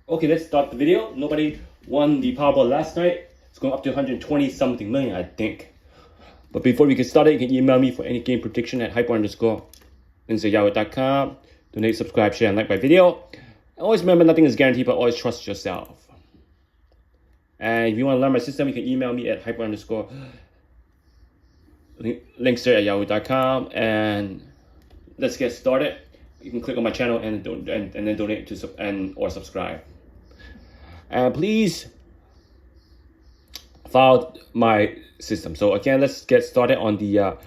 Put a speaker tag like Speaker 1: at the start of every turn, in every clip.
Speaker 1: Okay, let's start the video. Nobody won the Powerball last night. It's going up to 120 something million, I think. But before we get started, you can email me for any game prediction at hyper_yahoo.com. Donate, subscribe, share, and like my video. And always remember, nothing is guaranteed, but always trust yourself. And if you want to learn my system, you can email me at hyper_linkster@yahoo.com. And let's get started. You can click on my channel and then donate to or subscribe. And please follow my system. So again, let's get started on the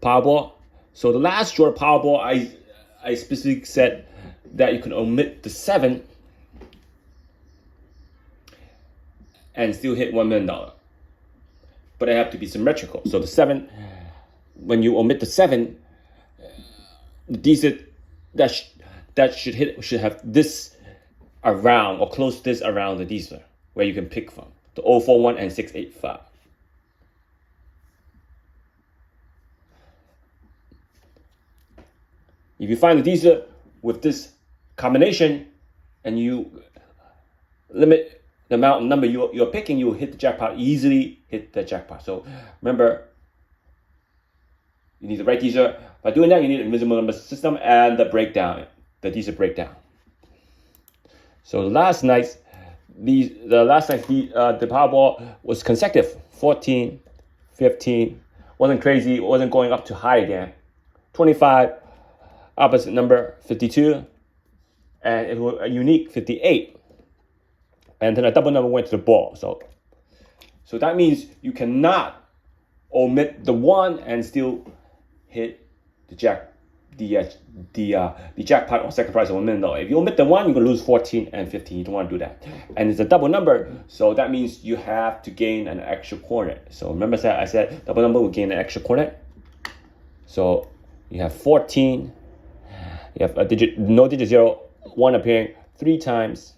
Speaker 1: Powerball. So the last draw Powerball, I specifically said that you can omit the 7 and still hit $1 million. But it have to be symmetrical. So the 7, when you omit the 7, the Dster that should have this around or close this around the Dster where you can pick from the 041 and 685. If you find the Dster with this combination and you limit the amount of number you're picking, you will hit the jackpot, easily hit the jackpot. So remember, you need the right Dster. By doing that, you need an Invincible number system and the breakdown, the Dster breakdown. So last night, the Powerball was consecutive, 14, 15, wasn't crazy, wasn't going up to high again. 25, opposite number, 52, and it was a unique 58. And then a double number went to the ball. So that means you cannot omit the 1 and still hit the jackpot or second prize of $1 million. If you omit the 1, you're gonna lose 14 and 15. You don't want to do that. And it's a double number, so that means you have to gain an extra corner. So remember I said double number will gain an extra corner. So you have 14. You have a digit, no digit 0, 1 appearing 3 times,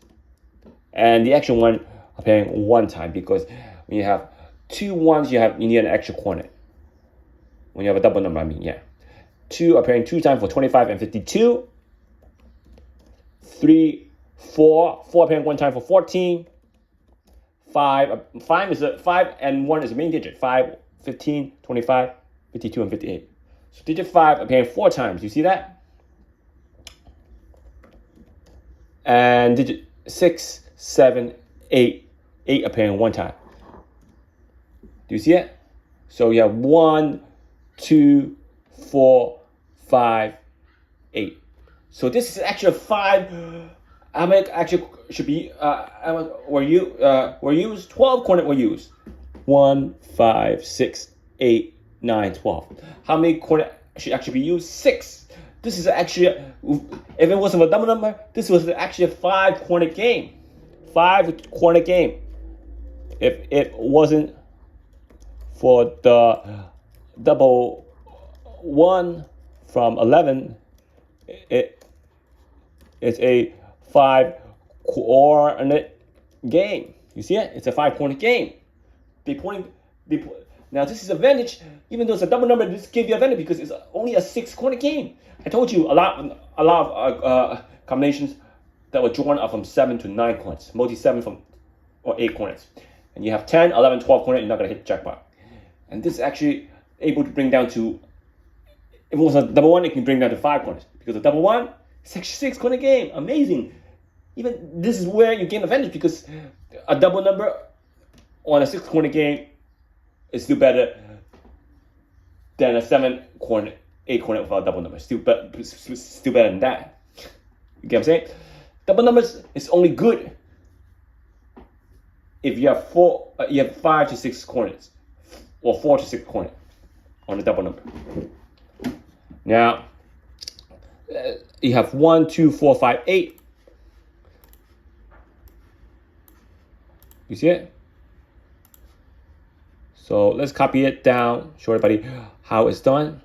Speaker 1: and the extra 1 appearing 1 time, because when you have 2 1s, you need an extra corner. When you have a double number, 2 appearing 2 times for 25 and 52. 3, 4 appearing 1 time for 14. 5 and 1 is the main digit. 5, 15, 25, 52, and 58. So digit 5 appearing 4 times. You see that? And digit 6, 7, 8 appearing 1 time. Do you see it? So you have 1, 2, 4, 5, 8. So this is actually 5. How many actually should be were used? 12 coordinates were used. 1, 5, 6, 8, 9, 12. How many coordinates should actually be used? 6. This is actually, if it wasn't a double number, this was actually a 5 coordinate game. 5 coordinate game. If it wasn't for the double 1 from 11, it's a 5 coordinate game. You see it? It's a 5 coordinate game. Now this is advantage, even though it's a double number. This gives you advantage because it's only a 6 coordinate game. I told you a lot of combinations that were drawn are from 7 to 9 coordinates, multi 7 or 8 coordinates, and you have 10, 11, 12 coordinates. You're not gonna hit the jackpot. And this is actually able to bring down to, if it was a double 1, it can bring down to 5 coordinates, because a double 1 is actually 6 coordinate game. Amazing. Even this is where you gain advantage, because a double number on a 6 coordinate game is still better than a 7 coordinate, 8 coordinate without a double number. Still better than that. You get what I'm saying? Double numbers is only good if you have 5 to 6 coordinates, or 4 to 6 coordinates on a double number. Now you have 1, 2, 4, 5, 8. You see it? So let's copy it down, show everybody how it's done.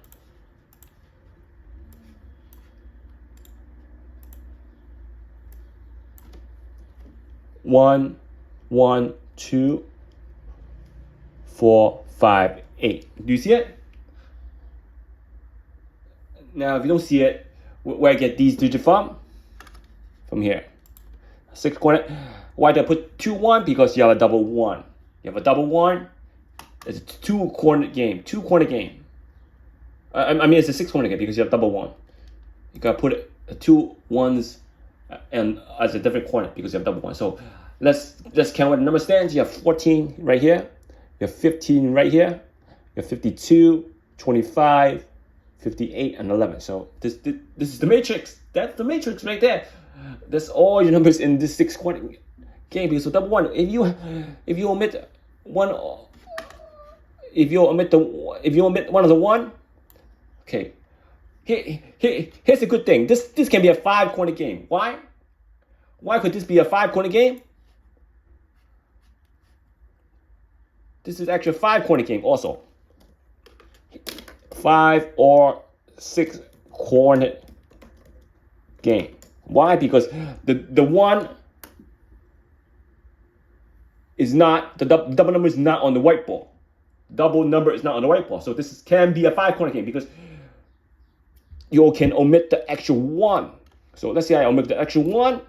Speaker 1: One, 2, 4, 5, 8. Do you see it? Now, if you don't see it, where I get these digits from here. 6 corner. Why did I put 2-1? Because you have a double 1. You have a double 1. It's a 2-corner game. 2-corner game. I mean, it's a 6-corner game because you have double 1. You gotta put 2 1s and as a different corner because you have double 1. So let's count what the number stands. You have 14 right here. You have 15 right here. You have 52, 25, 58, and 11. So this is the matrix. That's the matrix right there. That's all your numbers in this 6-corner game. Because so double 1. If you omit one, if you omit one of the 1, okay. Here's the good thing. This can be a 5-corner game. Why? Why could this be a 5-corner game? This is actually a 5-corner game also. 5 or 6-corner game. Why? Because the 1 is not, the double number is not on the white ball. Double number is not on the white ball. So this can be a 5-corner game because you can omit the extra 1. So let's say I omit the extra 1.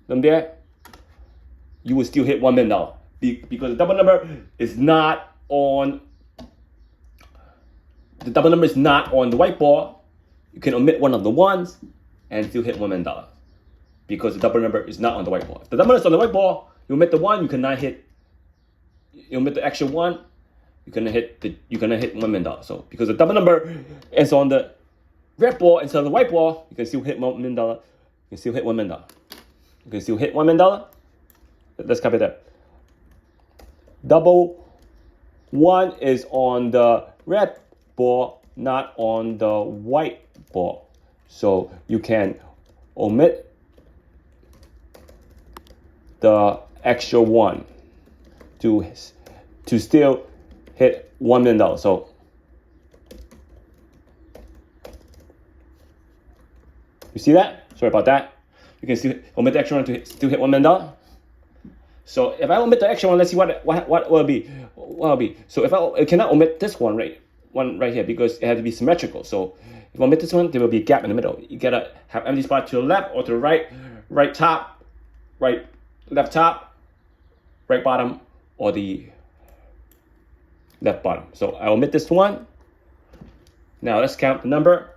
Speaker 1: Then there, you will still hit $1 million because the double number is not on. The double number is not on the white ball. You can omit one of the 1s and still hit $1 million because the double number is not on the white ball. If the double number is on the white ball, you omit the 1, you cannot hit. You omit the extra 1, you're gonna hit $1 million. So because the double number is on the red ball instead of the white ball, you can still hit $1 million. You can still hit $1 million. You can still hit $1 million. Let's copy that. Double 1 is on the red ball, not on the white ball. So you can omit the extra 1 to still hit $1 million. So you see that? Sorry about that. You can still omit the extra 1 to still hit $1 million. So if I omit the extra 1, let's see what will it be. What will it be? So if I cannot omit this one right here because it has to be symmetrical. So if I omit this one, there will be a gap in the middle. You gotta have empty spot to the left or to the right top, left top, right bottom, or the left bottom. So I omit this one. Now let's count the number: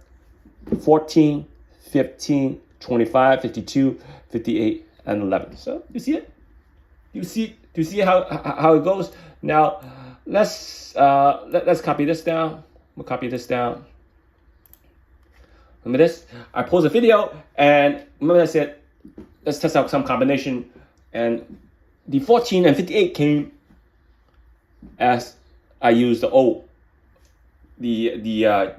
Speaker 1: 14, 15, 25, 52, 58, and 11. So you see it? You see how it goes? Now let's copy this down. We'll copy this down. Remember this? I posed a video and remember I said let's test out some combination, and the 14 and 58 came as I used the Dster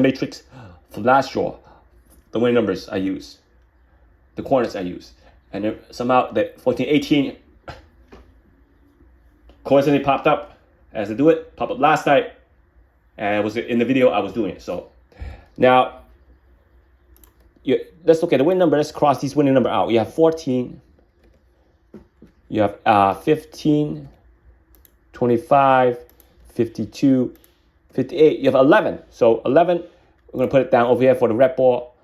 Speaker 1: matrix for last draw. The winning numbers I use, the corners I use, and then somehow the 14, 18 coincidentally popped up as I do it. Popped up last night, and it was in the video I was doing it. So now let's look at the winning number. Let's cross these winning number out. You have 14. You have 15, 25, 52, 58. You have 11. So 11, we're going to put it down over here for the red ball.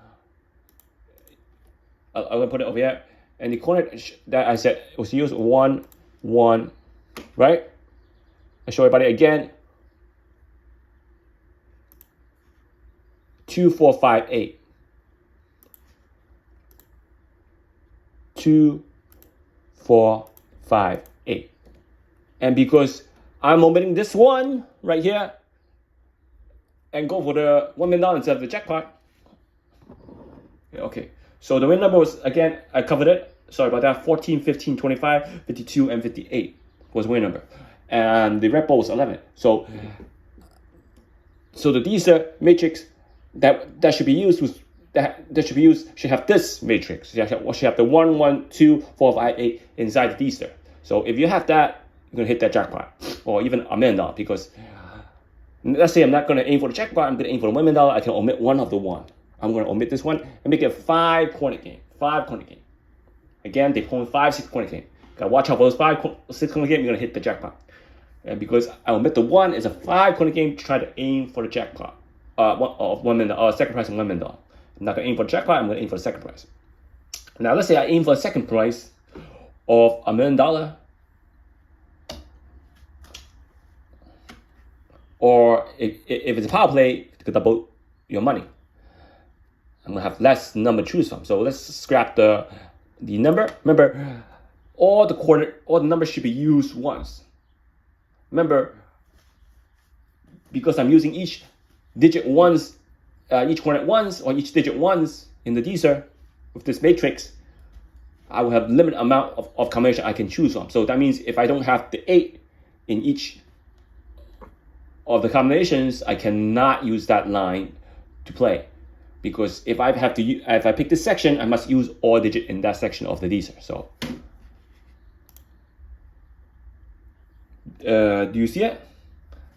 Speaker 1: I'm going to put it over here. And the corner that I said was used 1, 1, right? I'll show everybody again. 2, 4, 5, 8. 2, 4, 5, 8. And because I'm omitting this one right here and go for the $1 million instead of the jackpot. Okay, so the win number was, again, I covered it. Sorry about that. 14, 15, 25, 52, and 58 was win number. And the red ball was 11. So the Dster matrix that should be used was should have this matrix. You should have the 1, 1, 2, 4, 5, 8 inside the Dster. So if you have that, you're gonna hit that jackpot or even $1 million, because let's say I'm not gonna aim for the jackpot, I'm gonna aim for the $1 million. I can omit one of the 1. I'm gonna omit this one and make it a 5-corner game. 5-corner game. Again, they call it 5, 6-corner game. Gotta watch out for those 5, 6-corner game. You're gonna hit the jackpot. And because I omit the 1, it's a 5-corner game to try to aim for the jackpot. $1 million, second prize of $1 million. I'm not going to aim for the jackpot. I'm going to aim for the second prize. Now, let's say I aim for the second prize of $1 million. Or if it's a power play, you could double your money. I'm going to have less number to choose from. So let's scrap the number. Remember, all the numbers should be used once. Remember, because I'm using each digit once, each coordinate once, or each digit once in the Dster with this matrix, I will have limited amount of combination I can choose from. So that means if I don't have the 8 in each of the combinations, I cannot use that line to play. Because if I pick this section, I must use all digit in that section of the Dster. So, do you see it?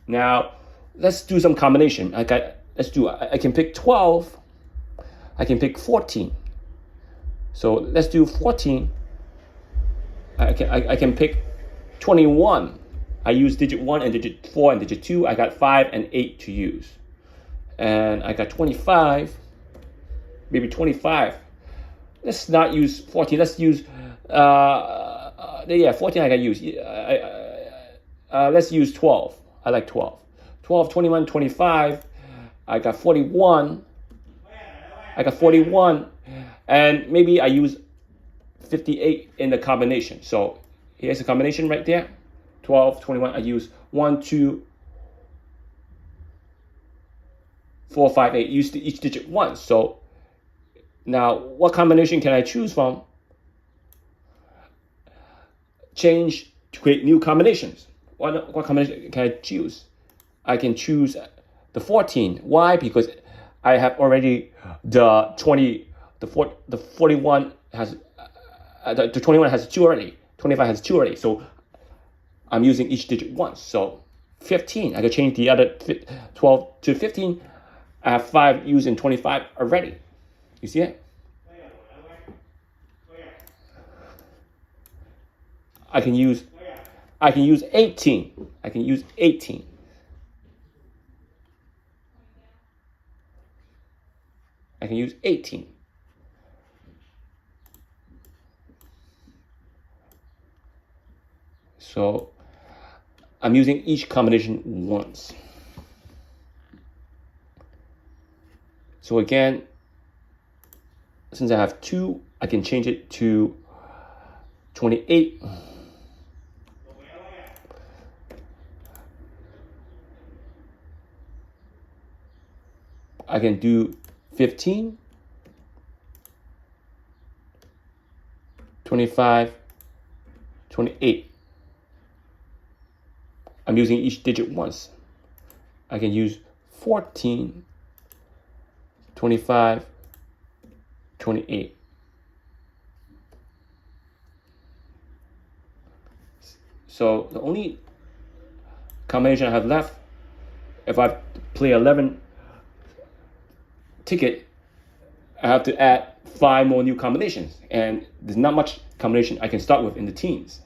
Speaker 1: Now, let's do some combination. I can pick 12. I can pick 14. So let's do 14. I can pick 21. I use digit 1 and digit 4 and digit 2. I got 5 and 8 to use. And I got 25. Maybe 25. Let's not use 14. Let's use 14 I can use. Let's use 12. I like 12. 12, 21, 25. I got 41. And maybe I use 58 in the combination. So here's a combination right there. 12, 21. I use 1, 2, 4, 5, 8. Use each digit once. So now, what combination can I choose from? Change to create new combinations. What combination can I choose? I can choose the 14. Why? Because I have already the 20. The 41 has the 21 has 2 already. 25 has 2 already. So I'm using each digit once. So 15. I can change the other 12 to 15. I have 5 used in 25 already. You see it? I can use 18. I can use 18. I can use 18. So I'm using each combination once. So again, since I have 2, I can change it to 28. I can do 15, 25, 28. I'm using each digit once. I can use 14, 25, 28. So the only combination I have left, if I play 11 ticket, I have to add 5 more new combinations, and there's not much combination I can start with in the teens.